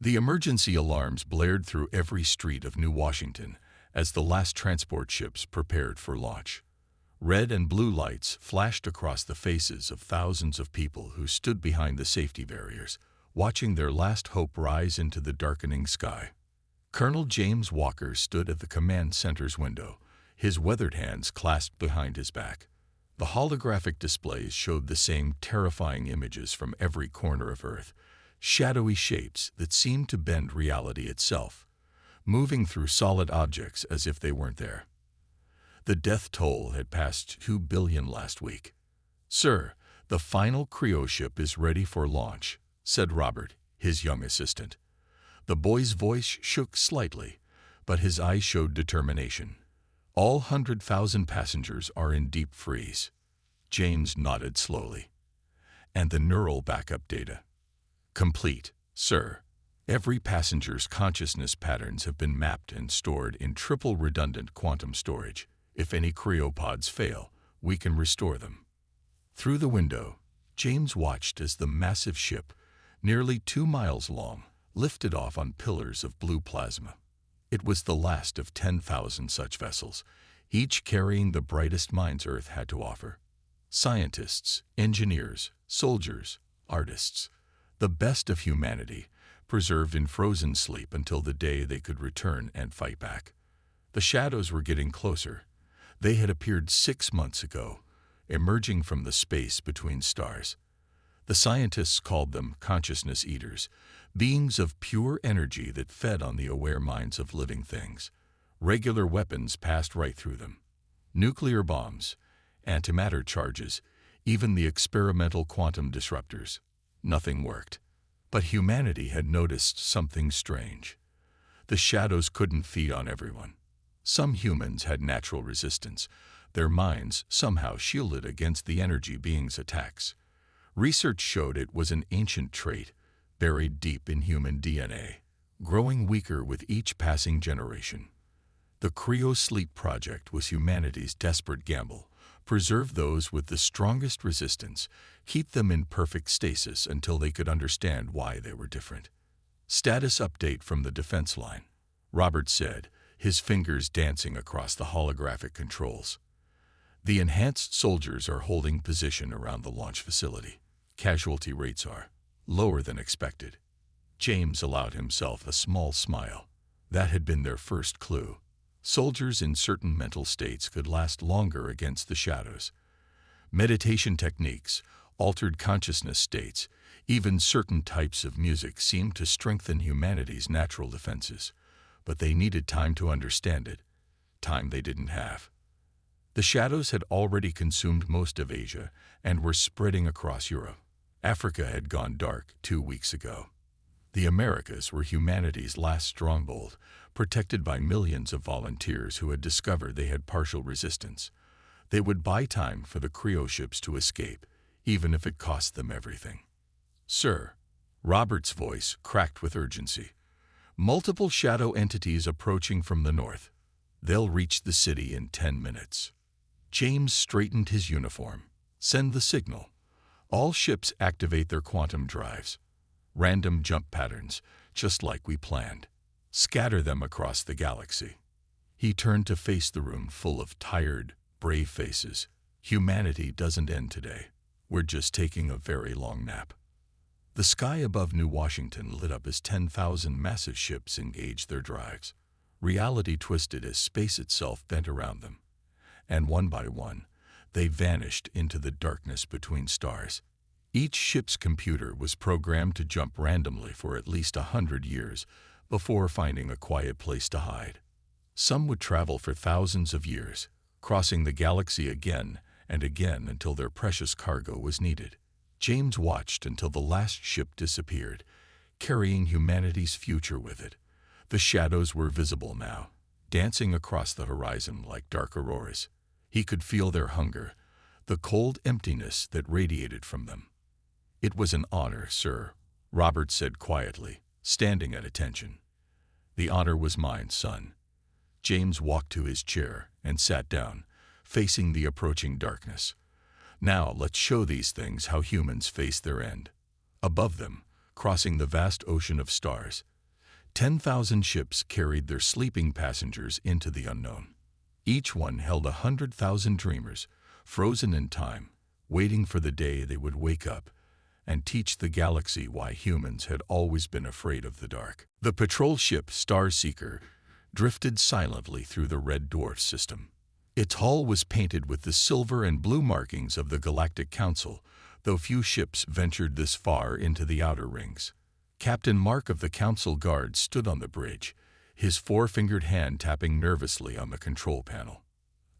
The emergency alarms blared through every street of New Washington as the last transport ships prepared for launch. Red and blue lights flashed across the faces of thousands of people who stood behind the safety barriers, watching their last hope rise into the darkening sky. Colonel James Walker stood at the command center's window, his weathered hands clasped behind his back. The holographic displays showed the same terrifying images from every corner of Earth, shadowy shapes that seemed to bend reality itself, moving through solid objects as if they weren't there. The death toll had passed 2 billion last week. "Sir, the final Cryo ship is ready for launch," said Robert, his young assistant. The boy's voice shook slightly, but his eyes showed determination. "All 100,000 passengers are in deep freeze." James nodded slowly. "And the neural backup data?" "Complete, sir. Every passenger's consciousness patterns have been mapped and stored in triple redundant quantum storage. If any cryopods fail, we can restore them." Through the window, James watched as the massive ship, nearly 2 miles long, lifted off on pillars of blue plasma. It was the last of 10,000 such vessels, each carrying the brightest minds Earth had to offer. Scientists, engineers, soldiers, artists, the best of humanity, preserved in frozen sleep until the day they could return and fight back. The shadows were getting closer. They had appeared 6 months ago, emerging from the space between stars. The scientists called them consciousness eaters, beings of pure energy that fed on the aware minds of living things. Regular weapons passed right through them. Nuclear bombs, antimatter charges, even the experimental quantum disruptors. Nothing worked. But humanity had noticed something strange. The shadows couldn't feed on everyone. Some humans had natural resistance, their minds somehow shielded against the energy beings' attacks. Research showed it was an ancient trait, buried deep in human DNA, growing weaker with each passing generation. The Cryo Sleep Project was humanity's desperate gamble: preserve those with the strongest resistance, keep them in perfect stasis until they could understand why they were different. "Status update from the defense line," Robert said, his fingers dancing across the holographic controls. "The enhanced soldiers are holding position around the launch facility. Casualty rates are lower than expected." James allowed himself a small smile. That had been their first clue. Soldiers in certain mental states could last longer against the shadows. Meditation techniques, altered consciousness states, even certain types of music seemed to strengthen humanity's natural defenses. But they needed time to understand it, time they didn't have. The shadows had already consumed most of Asia and were spreading across Europe. Africa had gone dark 2 weeks ago. The Americas were humanity's last stronghold, protected by millions of volunteers who had discovered they had partial resistance. They would buy time for the Cryo ships to escape, even if it cost them everything. "Sir," Robert's voice cracked with urgency. "Multiple shadow entities approaching from the north. They'll reach the city in 10 minutes. James straightened his uniform. "Send the signal. All ships activate their quantum drives. Random jump patterns, just like we planned. Scatter them across the galaxy." He turned to face the room full of tired, brave faces. "Humanity doesn't end today. We're just taking a very long nap." The sky above New Washington lit up as 10,000 massive ships engaged their drives. Reality twisted as space itself bent around them. And one by one, they vanished into the darkness between stars. Each ship's computer was programmed to jump randomly for at least 100 years before finding a quiet place to hide. Some would travel for thousands of years, crossing the galaxy again and again until their precious cargo was needed. James watched until the last ship disappeared, carrying humanity's future with it. The shadows were visible now, dancing across the horizon like dark auroras. He could feel their hunger, the cold emptiness that radiated from them. "It was an honor, sir," Robert said quietly, standing at attention. "The honor was mine, son." James walked to his chair and sat down, facing the approaching darkness. "Now let's show these things how humans face their end." Above them, crossing the vast ocean of stars, 10,000 ships carried their sleeping passengers into the unknown. Each one held 100,000 dreamers, frozen in time, waiting for the day they would wake up and teach the galaxy why humans had always been afraid of the dark. The patrol ship Starseeker drifted silently through the red dwarf system. Its hull was painted with the silver and blue markings of the Galactic Council, though few ships ventured this far into the outer rings. Captain Mark of the Council Guard stood on the bridge, his four-fingered hand tapping nervously on the control panel.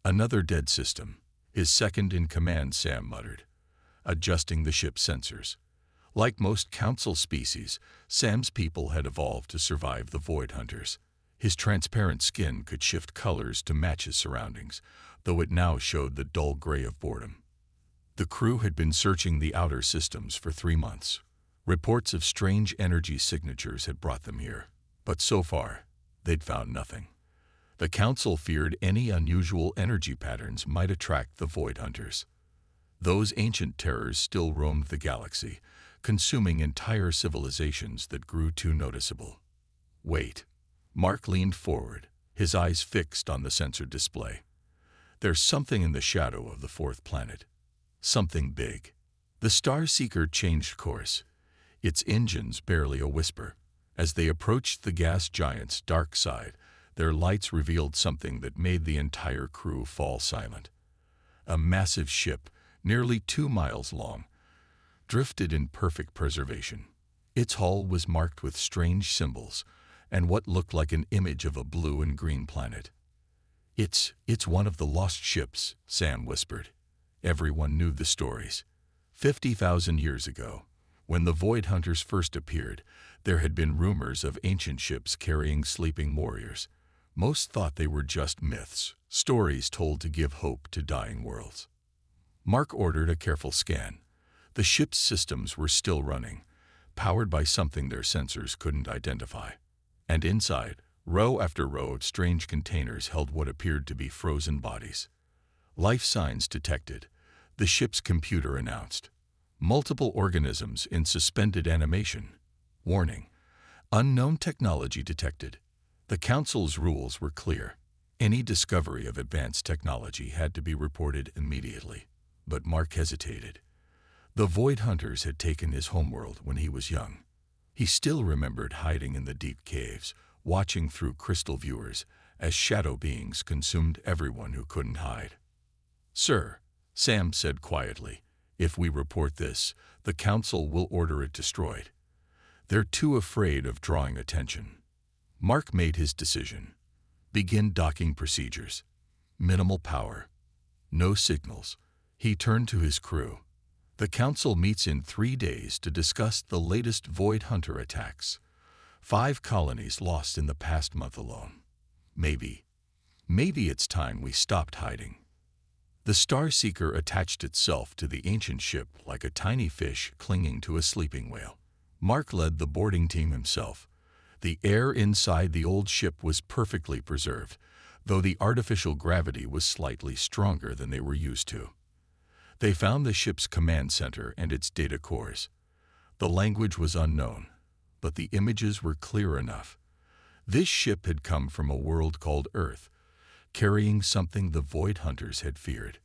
"Another dead system," his second-in-command Sam muttered, adjusting the ship's sensors. Like most Council species, Sam's people had evolved to survive the Void Hunters. His transparent skin could shift colors to match his surroundings, though it now showed the dull gray of boredom. The crew had been searching the outer systems for 3 months. Reports of strange energy signatures had brought them here, but so far, they'd found nothing. The Council feared any unusual energy patterns might attract the Void Hunters. Those ancient terrors still roamed the galaxy, consuming entire civilizations that grew too noticeable. "Wait." Mark leaned forward, his eyes fixed on the sensor display. "There's something in the shadow of the fourth planet. Something big." The Starseeker changed course, its engines barely a whisper. As they approached the gas giant's dark side, their lights revealed something that made the entire crew fall silent. A massive ship, nearly 2 miles long, drifted in perfect preservation. Its hull was marked with strange symbols and what looked like an image of a blue and green planet. It's one of the lost ships," Sam whispered. Everyone knew the stories. 50,000 years ago, when the Void Hunters first appeared, there had been rumors of ancient ships carrying sleeping warriors. Most thought they were just myths, stories told to give hope to dying worlds. Mark ordered a careful scan. The ship's systems were still running, powered by something their sensors couldn't identify. And inside, row after row of strange containers held what appeared to be frozen bodies. "Life signs detected," the ship's computer announced. "Multiple organisms in suspended animation. Warning: unknown technology detected." The Council's rules were clear. Any discovery of advanced technology had to be reported immediately. But Mark hesitated. The Void Hunters had taken his homeworld when he was young. He still remembered hiding in the deep caves, watching through crystal viewers as shadow beings consumed everyone who couldn't hide. "Sir," Sam said quietly, "if we report this, the Council will order it destroyed. They're too afraid of drawing attention." Mark made his decision. Begin docking procedures. Minimal power. No signals. He turned to his crew. "The Council meets in 3 days to discuss the latest Void Hunter attacks. 5 colonies lost in the past month alone. Maybe it's time we stopped hiding." The Starseeker attached itself to the ancient ship like a tiny fish clinging to a sleeping whale. Mark led the boarding team himself. The air inside the old ship was perfectly preserved, though the artificial gravity was slightly stronger than they were used to. They found the ship's command center and its data cores. The language was unknown, but the images were clear enough. This ship had come from a world called Earth, carrying something the Void Hunters had feared.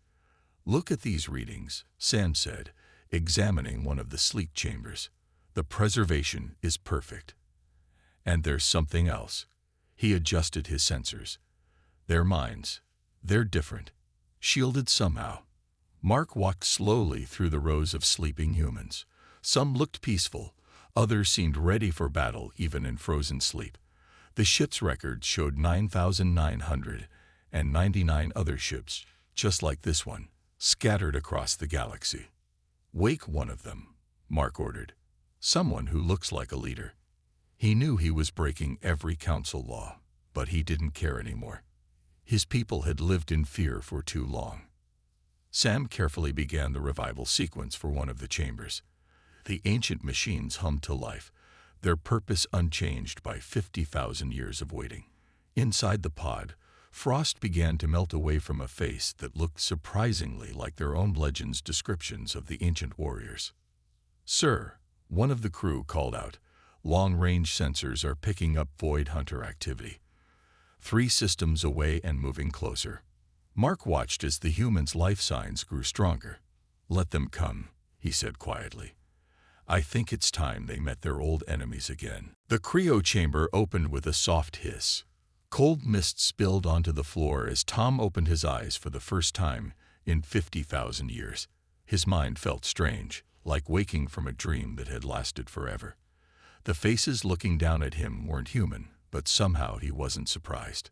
"Look at these readings," Sam said, examining one of the sleep chambers. "The preservation is perfect. And there's something else." He adjusted his sensors. "Their minds. They're different. Shielded somehow." Mark walked slowly through the rows of sleeping humans. Some looked peaceful, others seemed ready for battle even in frozen sleep. The ship's records showed 9,999 other ships, just like this one, scattered across the galaxy. "Wake one of them," Mark ordered. "Someone who looks like a leader." He knew he was breaking every council law, but he didn't care anymore. His people had lived in fear for too long. Sam carefully began the revival sequence for one of the chambers. The ancient machines hummed to life, their purpose unchanged by 50,000 years of waiting. Inside the pod, frost began to melt away from a face that looked surprisingly like their own legends' descriptions of the ancient warriors. "Sir," one of the crew called out, Long-range sensors are picking up Void Hunter activity. 3 systems away and moving closer. Mark watched as the humans' life signs grew stronger. "Let them come," he said quietly. "I think it's time they met their old enemies again." The cryo chamber opened with a soft hiss. Cold mist spilled onto the floor as Tom opened his eyes for the first time in 50,000 years. His mind felt strange, like waking from a dream that had lasted forever. The faces looking down at him weren't human, but somehow he wasn't surprised.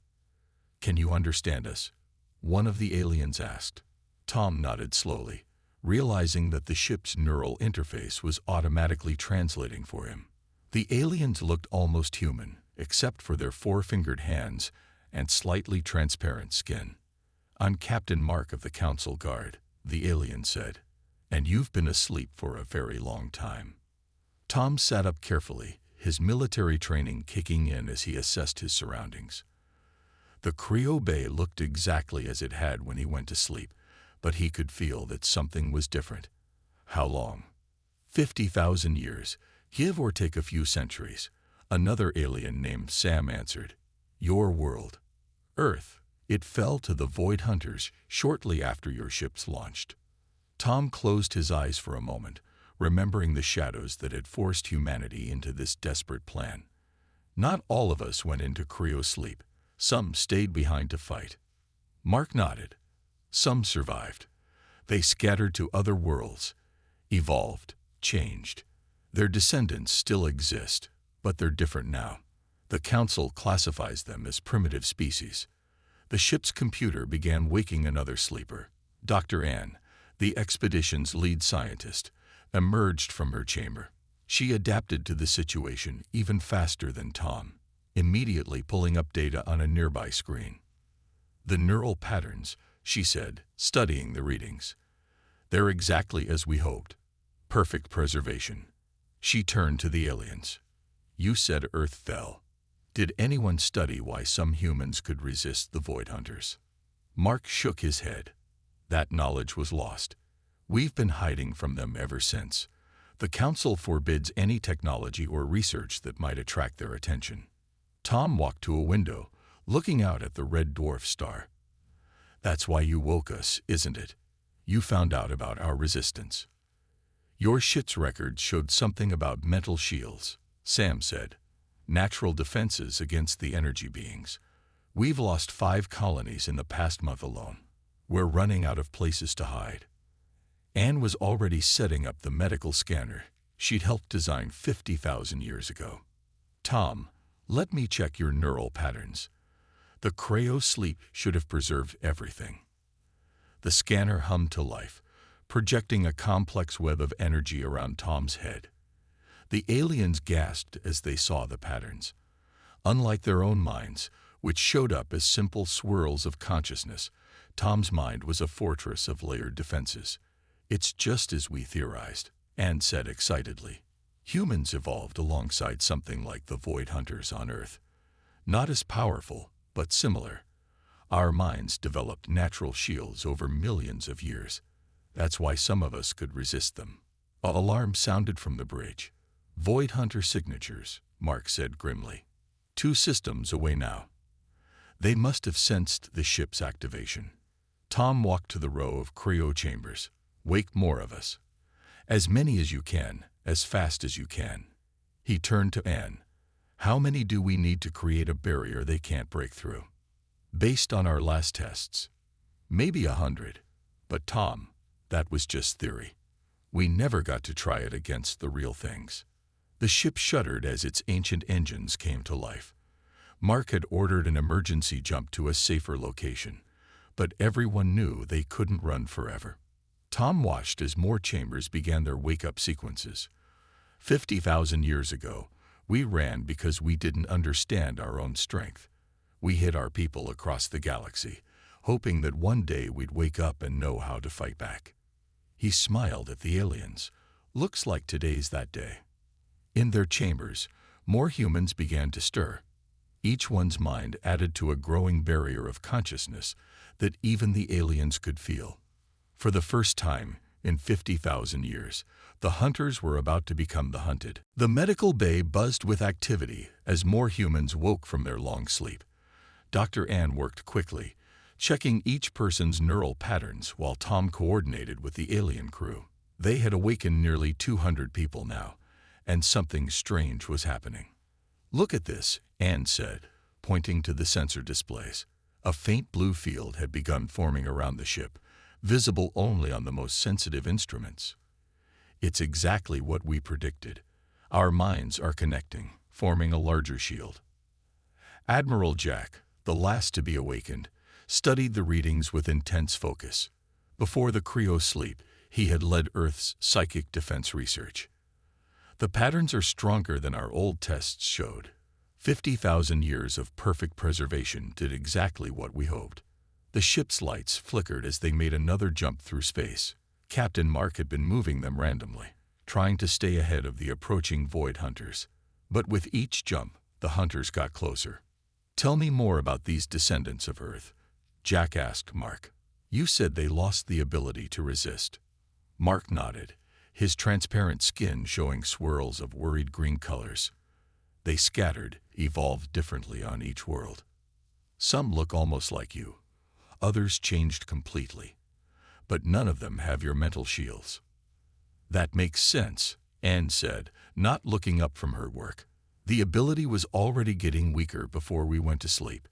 "Can you understand us?" one of the aliens asked. Tom nodded slowly, realizing that the ship's neural interface was automatically translating for him. The aliens looked almost human, except for their 4-fingered hands and slightly transparent skin. "I'm Captain Mark of the Council Guard," the alien said, "and you've been asleep for a very long time." Tom sat up carefully, his military training kicking in as he assessed his surroundings. The cryo bay looked exactly as it had when he went to sleep, but he could feel that something was different. "How long?" 50,000 years, give or take a few centuries, another alien named Sam answered. "Your world." "Earth. It fell to the Void Hunters shortly after your ships launched." Tom closed his eyes for a moment, remembering the shadows that had forced humanity into this desperate plan. Not all of us went into cryo sleep. Some stayed behind to fight. Mark nodded. Some survived. They scattered to other worlds, evolved, changed. Their descendants still exist, but they're different now. The Council classifies them as primitive species. The ship's computer began waking another sleeper. Dr. Ann, the expedition's lead scientist, emerged from her chamber. She adapted to the situation even faster than Tom, immediately pulling up data on a nearby screen. "The neural patterns," she said, studying the readings. "They're exactly as we hoped. Perfect preservation." She turned to the aliens. "You said Earth fell. Did anyone study why some humans could resist the Void Hunters?" Mark shook his head. "That knowledge was lost. We've been hiding from them ever since. The Council forbids any technology or research that might attract their attention." Tom walked to a window, looking out at the red dwarf star. "That's why you woke us, isn't it? You found out about our resistance." "Your ship's records showed something about mental shields," Sam said. "Natural defenses against the energy beings. We've lost 5 colonies in the past month alone. We're running out of places to hide." Anne was already setting up the medical scanner she'd helped design 50,000 years ago. "Tom, let me check your neural patterns. The cryo sleep should have preserved everything." The scanner hummed to life, projecting a complex web of energy around Tom's head. The aliens gasped as they saw the patterns. Unlike their own minds, which showed up as simple swirls of consciousness, Tom's mind was a fortress of layered defenses. "It's just as we theorized," Anne said excitedly. "Humans evolved alongside something like the Void Hunters on Earth. Not as powerful, but similar. Our minds developed natural shields over millions of years. That's why some of us could resist them." An alarm sounded from the bridge. "Void Hunter signatures," Mark said grimly. 2 systems away now. They must have sensed the ship's activation. Tom walked to the row of cryo chambers. "Wake more of us. As many as you can, as fast as you can." He turned to Anne. "How many do we need to create a barrier they can't break through?" "Based on our last tests, maybe 100. But Tom, that was just theory. We never got to try it against the real things." The ship shuddered as its ancient engines came to life. Mark had ordered an emergency jump to a safer location, but everyone knew they couldn't run forever. Tom watched as more chambers began their wake-up sequences. 50,000 years ago, we ran because we didn't understand our own strength. We hid our people across the galaxy, hoping that one day we'd wake up and know how to fight back. He smiled at the aliens. "Looks like today's that day." In their chambers, more humans began to stir. Each one's mind added to a growing barrier of consciousness that even the aliens could feel. For the first time, In 50,000 years, the hunters were about to become the hunted. The medical bay buzzed with activity as more humans woke from their long sleep. Dr. Ann worked quickly, checking each person's neural patterns while Tom coordinated with the alien crew. They had awakened nearly 200 people now, and something strange was happening. "Look at this," Ann said, pointing to the sensor displays. A faint blue field had begun forming around the ship, visible only on the most sensitive instruments. "It's exactly what we predicted. Our minds are connecting, forming a larger shield." Admiral Jack, the last to be awakened, studied the readings with intense focus. Before the Cryo sleep, he had led Earth's psychic defense research. "The patterns are stronger than our old tests showed. 50,000 years of perfect preservation did exactly what we hoped." The ship's lights flickered as they made another jump through space. Captain Mark had been moving them randomly, trying to stay ahead of the approaching void hunters. But with each jump, the hunters got closer. "Tell me more about these descendants of Earth," Jack asked Mark. "You said they lost the ability to resist." Mark nodded, his transparent skin showing swirls of worried green colors. "They scattered, evolved differently on each world. Some look almost like you. Others changed completely. But none of them have your mental shields." "That makes sense," Anne said, not looking up from her work. "The ability was already getting weaker before we went to sleep.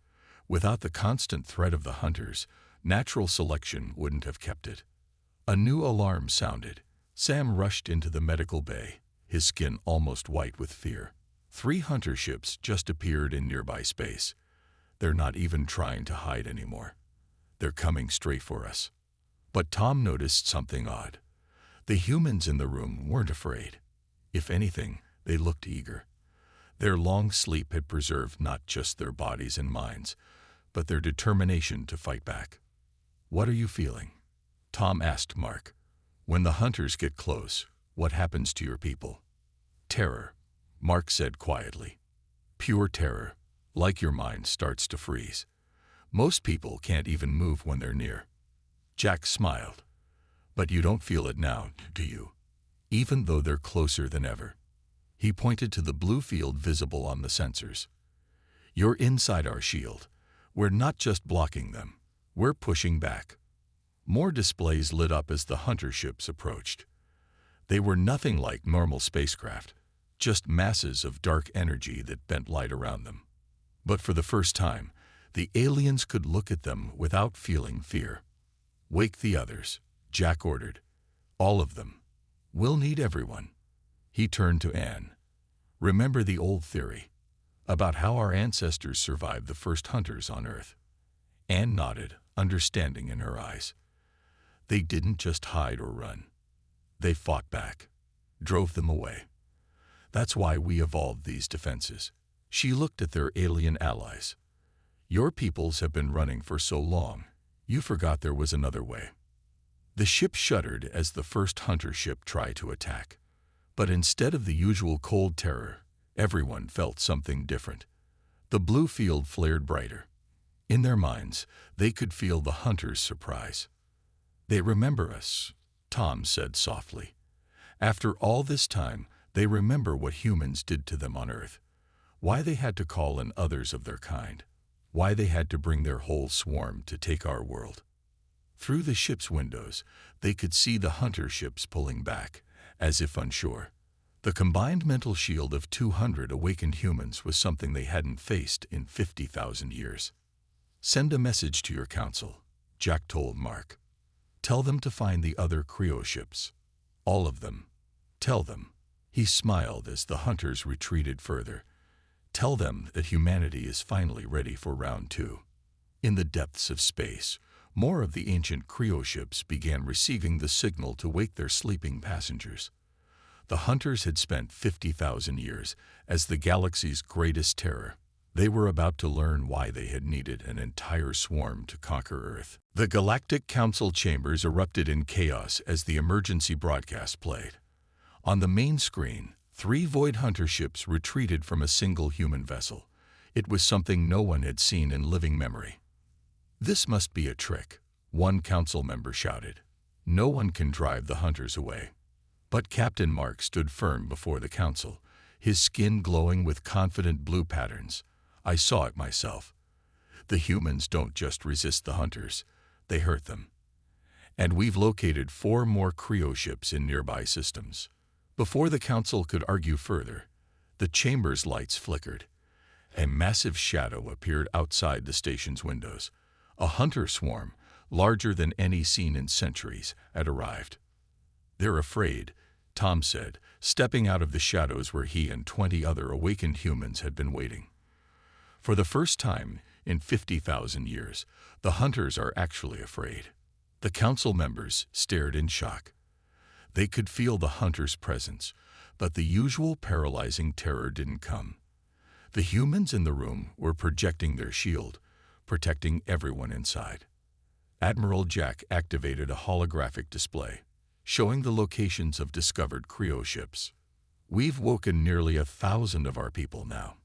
Without the constant threat of the hunters, natural selection wouldn't have kept it." A new alarm sounded. Sam rushed into the medical bay, his skin almost white with fear. 3 hunter ships just appeared in nearby space. "They're not even trying to hide anymore. They're coming straight for us." But Tom noticed something odd. The humans in the room weren't afraid. If anything, they looked eager. Their long sleep had preserved not just their bodies and minds, but their determination to fight back. "What are you feeling?" Tom asked Mark. "When the hunters get close, what happens to your people?" "Terror," Mark said quietly. "Pure terror, like your mind starts to freeze. Most people can't even move when they're near." Jack smiled. "But you don't feel it now, do you? Even though they're closer than ever." He pointed to the blue field visible on the sensors. "You're inside our shield. We're not just blocking them. We're pushing back." More displays lit up as the hunter ships approached. They were nothing like normal spacecraft, just masses of dark energy that bent light around them. But for the first time, the aliens could look at them without feeling fear. "Wake the others," Jack ordered. "All of them. We'll need everyone." He turned to Anne. "Remember the old theory about how our ancestors survived the first hunters on Earth?" Anne nodded, understanding in her eyes. "They didn't just hide or run. They fought back, drove them away. That's why we evolved these defenses." She looked at their alien allies. "Your peoples have been running for so long, you forgot there was another way." The ship shuddered as the first hunter ship tried to attack. But instead of the usual cold terror, everyone felt something different. The blue field flared brighter. In their minds, they could feel the hunters' surprise. "They remember us," Tom said softly. "After all this time, they remember what humans did to them on Earth. Why they had to call in others of their kind. Why they had to bring their whole swarm to take our world." Through the ship's windows, they could see the hunter ships pulling back, as if unsure. The combined mental shield of 200 awakened humans was something they hadn't faced in 50,000 years. "Send a message to your council," Jack told Mark. "Tell them to find the other Cryo ships. All of them. Tell them." He smiled as the hunters retreated further. "Tell them that humanity is finally ready for round 2. In the depths of space, more of the ancient Cryo ships began receiving the signal to wake their sleeping passengers. The hunters had spent 50,000 years as the galaxy's greatest terror. They were about to learn why they had needed an entire swarm to conquer Earth. The Galactic Council chambers erupted in chaos as the emergency broadcast played. On the main screen, 3 void hunter ships retreated from a single human vessel. It was something no one had seen in living memory. "This must be a trick," one council member shouted. No one can drive the hunters away. But Captain Mark stood firm before the council, his skin glowing with confident blue patterns. I saw it myself. The humans don't just resist the hunters, they hurt them. And we've located 4 more Cryo ships in nearby systems. Before the council could argue further, the chamber's lights flickered. A massive shadow appeared outside the station's windows. A hunter swarm, larger than any seen in centuries, had arrived. "They're afraid," Tom said, stepping out of the shadows where he and 20 other awakened humans had been waiting. For the first time in 50,000 years, the hunters are actually afraid. The council members stared in shock. They could feel the hunters' presence, but the usual paralyzing terror didn't come. The humans in the room were projecting their shield, protecting everyone inside. Admiral Jack activated a holographic display, showing the locations of discovered Cryo ships. "We've woken nearly 1,000 of our people now.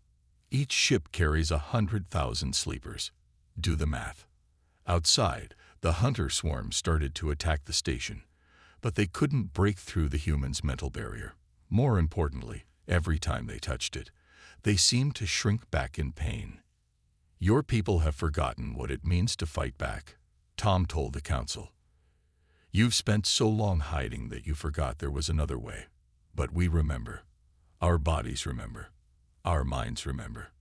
Each ship carries 100,000 sleepers. Do the math." Outside, the hunter swarm started to attack the station, but they couldn't break through the humans' mental barrier. More importantly, every time they touched it, they seemed to shrink back in pain. "Your people have forgotten what it means to fight back," Tom told the council. "You've spent so long hiding that you forgot there was another way. But we remember. Our bodies remember. Our minds remember."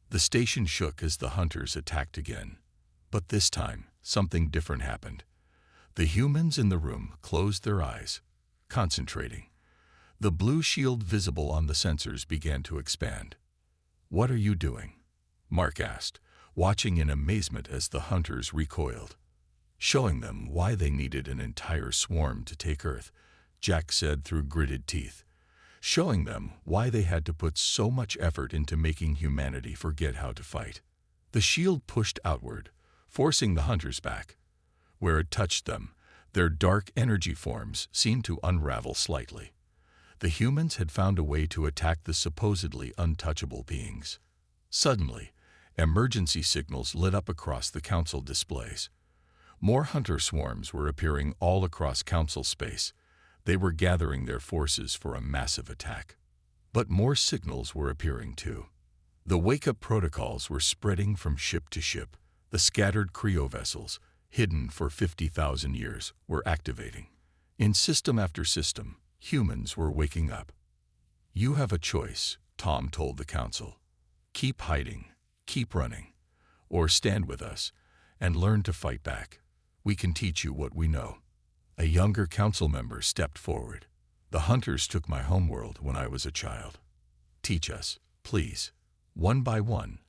The station shook as the hunters attacked again. But this time, something different happened. The humans in the room closed their eyes, concentrating. The blue shield visible on the sensors began to expand. "What are you doing?" Mark asked, watching in amazement as the hunters recoiled. "Showing them why they needed an entire swarm to take Earth," Jack said through gritted teeth. "Showing them why they had to put so much effort into making humanity forget how to fight." The shield pushed outward, forcing the hunters back. Where it touched them, their dark energy forms seemed to unravel slightly. The humans had found a way to attack the supposedly untouchable beings. Suddenly, emergency signals lit up across the council displays. More hunter swarms were appearing all across council space. They were gathering their forces for a massive attack. But more signals were appearing too. The wake-up protocols were spreading from ship to ship. The scattered Cryo vessels, hidden for 50,000 years, were activating. In system after system, humans were waking up. "You have a choice," Tom told the council. "Keep hiding, keep running, or stand with us and learn to fight back. We can teach you what we know." A younger council member stepped forward. "The hunters took my homeworld when I was a child. Teach us, please." One by one,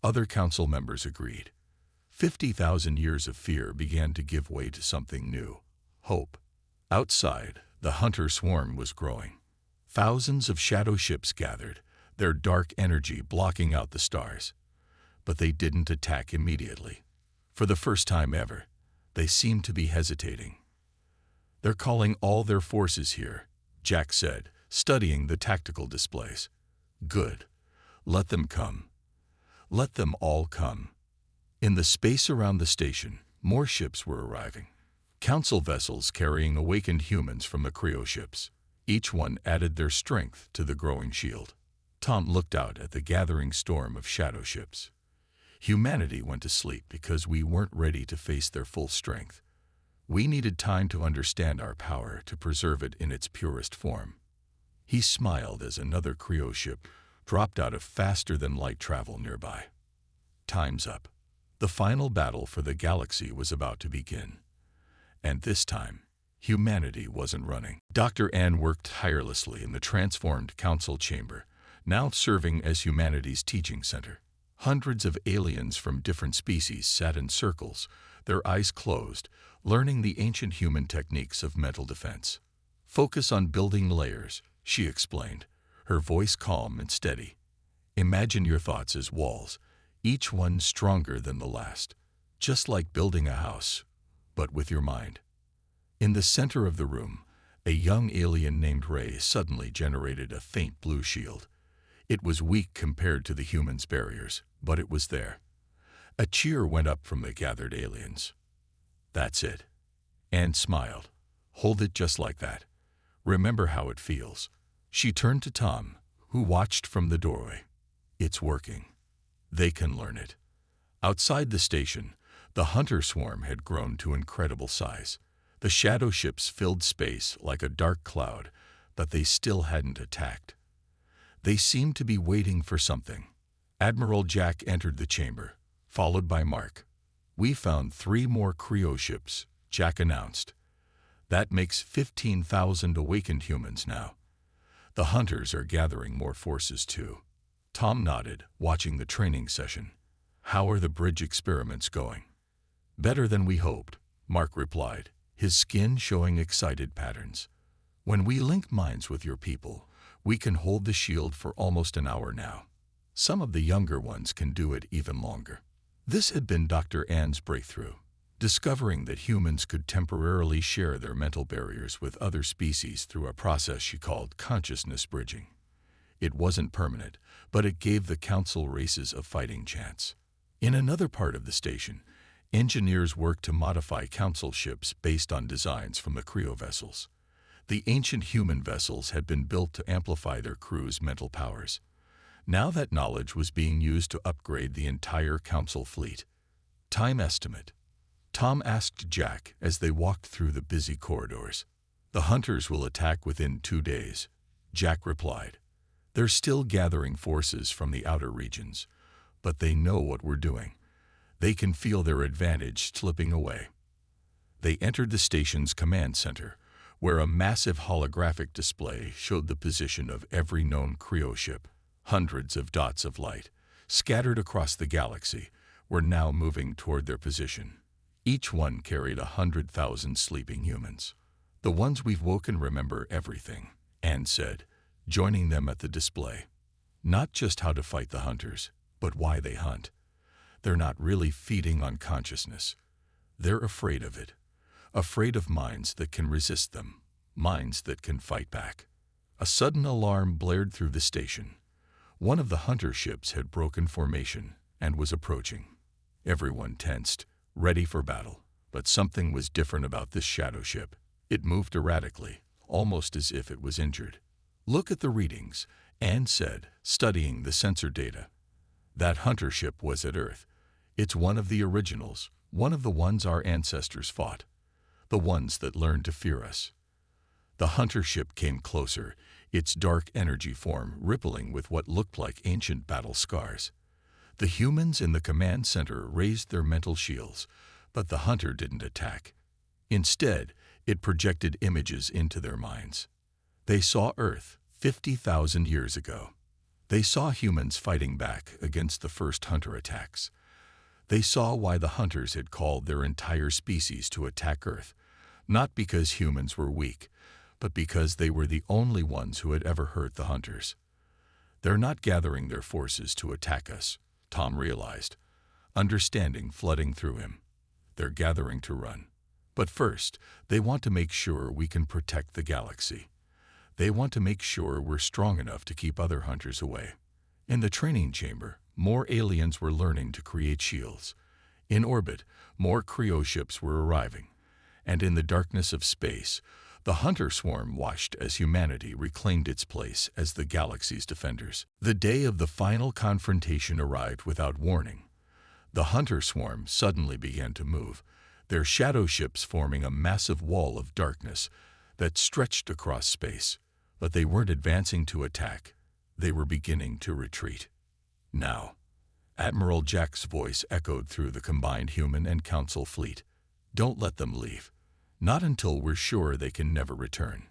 other council members agreed. 50,000 years of fear began to give way to something new: hope. Outside, the hunter swarm was growing. Thousands of shadow ships gathered, their dark energy blocking out the stars. But they didn't attack immediately. For the first time ever, they seemed to be hesitating. "They're calling all their forces here," Jack said, studying the tactical displays. "Good. Let them come. Let them all come." In the space around the station, more ships were arriving. Council vessels carrying awakened humans from the Cryo ships. Each one added their strength to the growing shield. Tom looked out at the gathering storm of shadow ships. Humanity went to sleep because we weren't ready to face their full strength. We needed time to understand our power, to preserve it in its purest form. He smiled as another Cryo ship dropped out of faster-than-light travel nearby. Time's up. The final battle for the galaxy was about to begin. And this time, humanity wasn't running. Dr. Ann worked tirelessly in the transformed council chamber, now serving as humanity's teaching center. Hundreds of aliens from different species sat in circles, their eyes closed, learning the ancient human techniques of mental defense. "Focus on building layers," she explained, her voice calm and steady. "Imagine your thoughts as walls, each one stronger than the last, just like building a house, but with your mind." In the center of the room, a young alien named Ray suddenly generated a faint blue shield. It was weak compared to the humans' barriers, but it was there. A cheer went up from the gathered aliens. "That's it." Anne smiled. Hold it just like that. Remember how it feels." She turned to Tom, who watched from the doorway. "It's working. They can learn it." Outside the station, the hunter swarm had grown to incredible size. The shadow ships filled space like a dark cloud, but they still hadn't attacked. They seemed to be waiting for something. Admiral Jack entered the chamber, followed by Mark. "We found 3 more Cryo ships," Jack announced. "That makes 15,000 awakened humans now. The hunters are gathering more forces too." Tom nodded, watching the training session. "How are the bridge experiments going?" "Better than we hoped," Mark replied, his skin showing excited patterns. "When we link minds with your people, we can hold the shield for almost an hour now. Some of the younger ones can do it even longer." This had been Dr. Ann's breakthrough, discovering that humans could temporarily share their mental barriers with other species through a process she called consciousness bridging. It wasn't permanent, but it gave the council races a fighting chance. In another part of the station, engineers worked to modify council ships based on designs from the Cryo vessels. The ancient human vessels had been built to amplify their crew's mental powers. Now that knowledge was being used to upgrade the entire council fleet. "Time estimate?" Tom asked Jack as they walked through the busy corridors. "The hunters will attack within 2 days," Jack replied. "They're still gathering forces from the outer regions, but they know what we're doing. They can feel their advantage slipping away." They entered the station's command center, where a massive holographic display showed the position of every known Cryo ship. Hundreds of dots of light, scattered across the galaxy, were now moving toward their position. Each one carried 100,000 sleeping humans. "The ones we've woken remember everything," Anne said, joining them at the display. "Not just how to fight the hunters, but why they hunt. They're not really feeding on consciousness. They're afraid of it. Afraid of minds that can resist them, minds that can fight back." A sudden alarm blared through the station. One of the hunter ships had broken formation and was approaching. Everyone tensed, ready for battle. But something was different about this shadow ship. It moved erratically, almost as if it was injured. "Look at the readings," Anne said, studying the sensor data. "That hunter ship was at Earth. It's one of the originals, one of the ones our ancestors fought. The ones that learned to fear us." The hunter ship came closer, its dark energy form rippling with what looked like ancient battle scars. The humans in the command center raised their mental shields, but the hunter didn't attack. Instead, it projected images into their minds. They saw Earth 50,000 years ago. They saw humans fighting back against the first hunter attacks. They saw why the hunters had called their entire species to attack Earth, not because humans were weak, but because they were the only ones who had ever hurt the hunters. "They're not gathering their forces to attack us," Tom realized, understanding flooding through him. "They're gathering to run. But first, they want to make sure we can protect the galaxy. They want to make sure we're strong enough to keep other hunters away." In the training chamber, more aliens were learning to create shields. In orbit, more Cryo ships were arriving. And in the darkness of space, the hunter swarm watched as humanity reclaimed its place as the galaxy's defenders. The day of the final confrontation arrived without warning. The hunter swarm suddenly began to move, their shadow ships forming a massive wall of darkness that stretched across space. But they weren't advancing to attack. They were beginning to retreat. "Now," Admiral Jack's voice echoed through the combined human and council fleet. "Don't let them leave. Not until we're sure they can never return."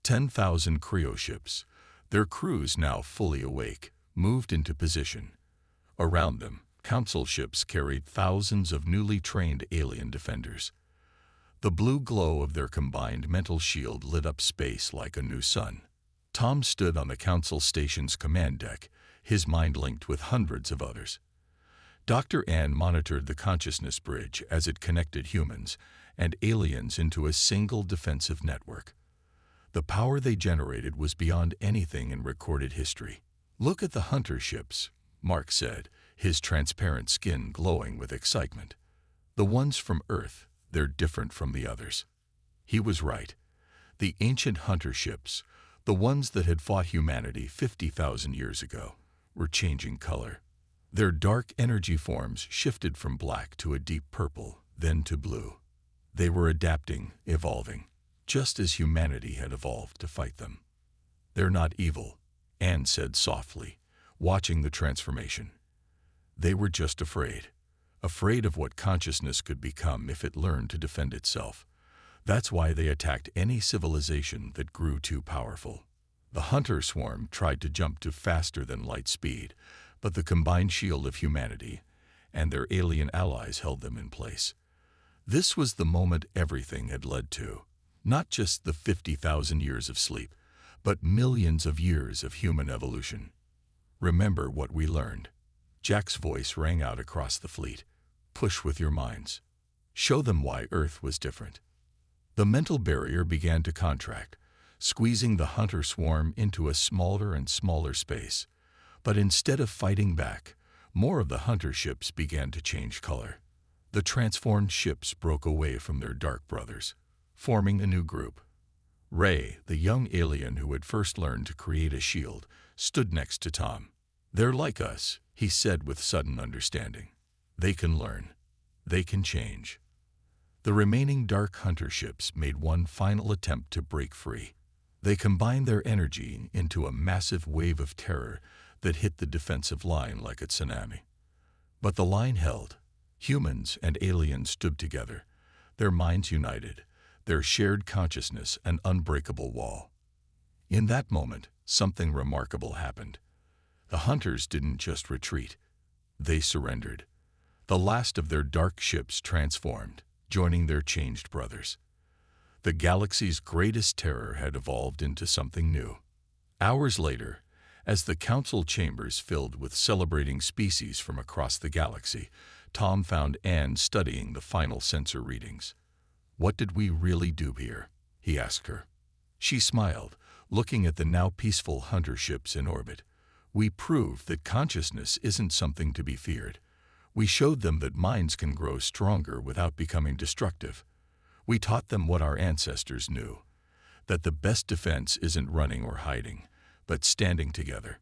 10,000 Cryo ships, their crews now fully awake, moved into position. Around them, council ships carried thousands of newly trained alien defenders. The blue glow of their combined mental shield lit up space like a new sun. Tom stood on the council station's command deck, his mind linked with hundreds of others. Dr. Ann monitored the consciousness bridge as it connected humans and aliens into a single defensive network. The power they generated was beyond anything in recorded history. "Look at the hunter ships," Mark said, his transparent skin glowing with excitement. "The ones from Earth, they're different from the others." He was right. The ancient hunter ships, the ones that had fought humanity 50,000 years ago, were changing color. Their dark energy forms shifted from black to a deep purple, then to blue. They were adapting, evolving, just as humanity had evolved to fight them. "They're not evil," Anne said softly, watching the transformation. "They were just afraid. Afraid of what consciousness could become if it learned to defend itself. That's why they attacked any civilization that grew too powerful." The hunter swarm tried to jump to faster than light speed, but the combined shield of humanity and their alien allies held them in place. This was the moment everything had led to. Not just the 50,000 years of sleep, but millions of years of human evolution. "Remember what we learned." Jack's voice rang out across the fleet. "Push with your minds. Show them why Earth was different." The mental barrier began to contract, squeezing the hunter swarm into a smaller and smaller space. But instead of fighting back, more of the hunter ships began to change color. The transformed ships broke away from their dark brothers, forming a new group. Ray, the young alien who had first learned to create a shield, stood next to Tom. "They're like us," he said with sudden understanding. "They can learn. They can change." The remaining dark hunter ships made one final attempt to break free. They combined their energy into a massive wave of terror that hit the defensive line like a tsunami. But the line held. Humans and aliens stood together, their minds united, their shared consciousness an unbreakable wall. In that moment, something remarkable happened. The hunters didn't just retreat. They surrendered. The last of their dark ships transformed, joining their changed brothers. The galaxy's greatest terror had evolved into something new. Hours later, as the council chambers filled with celebrating species from across the galaxy, Tom found Anne studying the final sensor readings. "What did we really do here?" he asked her. She smiled, looking at the now peaceful hunter ships in orbit. "We proved that consciousness isn't something to be feared. We showed them that minds can grow stronger without becoming destructive. We taught them what our ancestors knew, that the best defense isn't running or hiding, but standing together."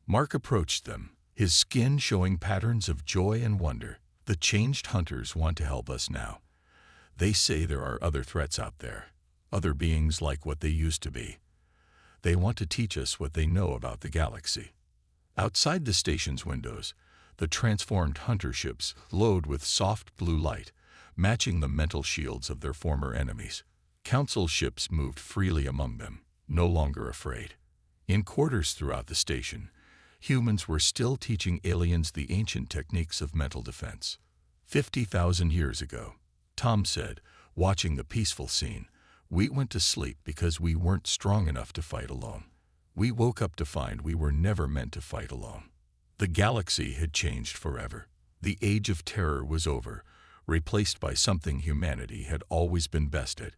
Mark approached them, his skin showing patterns of joy and wonder. "The changed hunters want to help us now. They say there are other threats out there, other beings like what they used to be. They want to teach us what they know about the galaxy." Outside the station's windows, the transformed hunter ships glowed with soft blue light, matching the mental shields of their former enemies. Council ships moved freely among them, no longer afraid. In quarters throughout the station, humans were still teaching aliens the ancient techniques of mental defense. 50,000 years ago, Tom said, watching the peaceful scene, "We went to sleep because we weren't strong enough to fight alone. We woke up to find we were never meant to fight alone." The galaxy had changed forever. The age of terror was over, replaced by something humanity had always been best at,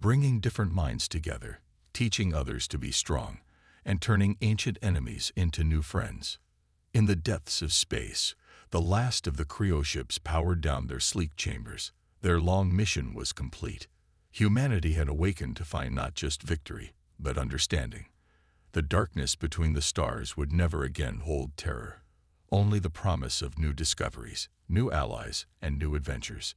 bringing different minds together, teaching others to be strong, and turning ancient enemies into new friends. In the depths of space, the last of the Cryo ships powered down their sleek chambers. Their long mission was complete. Humanity had awakened to find not just victory, but understanding. The darkness between the stars would never again hold terror, only the promise of new discoveries, new allies, and new adventures.